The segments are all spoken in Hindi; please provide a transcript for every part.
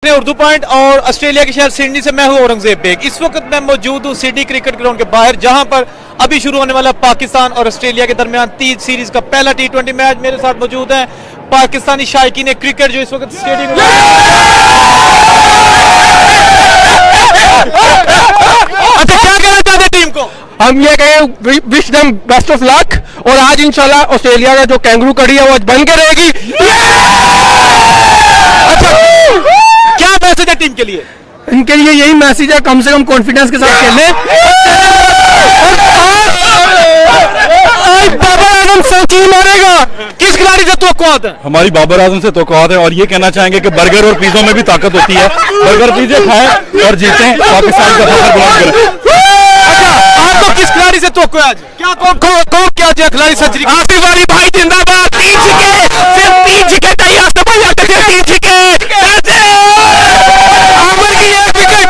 उर्दू पॉइंट और ऑस्ट्रेलिया के शहर सिडनी से मैं हूं औरंगजेब बेग। इस वक्त मैं मौजूद हूं सिडनी क्रिकेट ग्राउंड के बाहर, जहां पर अभी शुरू होने वाला पाकिस्तान और ऑस्ट्रेलिया के दरमियान 3 सीरीज का पहला T20 मैच। मेरे साथ मौजूद हैं पाकिस्तानी शायकीन क्रिकेट जो इस वक्त स्टेडियम में अच्छा, क्या कहना चाहते हैं टीम को? हम ये कहें wish them best of luck, और आज इंशाल्लाह ऑस्ट्रेलिया का जो कैंगरू कड़ी है वो आज बन के रहेगी। अच्छा, क्या मैसेज है टीम के लिए? इनके लिए यही मैसेज है, कम से कम कॉन्फिडेंस के साथ खेलें। बाबर आजम सौ मारेगा। किस खिलाड़ी से तवक्कुआत है? हमारी बाबर आजम से तवक्कुआत है, और ये कहना चाहेंगे कि बर्गर और पिज्जों में भी ताकत होती है। बर्गर पिज्जे खाएं और जीतें, पाकिस्तान का फखर बुलंद करें। अच्छा, आपको किस खिलाड़ी से तवक्कुआ है? क्या कौन क्या जो खिलाड़ी सच आसिफ अली भाई जिंदाबाद। 3 छक्के, सिर्फ 3 छक्के चाहिए। आसिफ भाई आते थे 3 छक्के।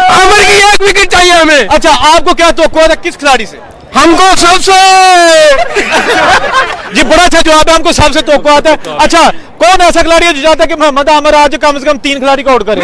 आमिर की एक विकेट चाहिए हमें। अच्छा, आपको क्या तवक्कुआ है किस खिलाड़ी से? हमको सबसे जी बड़ा अच्छा जवाब है, हमको सबसे तवक्कुआ है। अच्छा, कौन ऐसा खिलाड़ी है जो चाहता है कि मोहम्मद आमिर आज कम से कम 3 खिलाड़ी को आउट करे?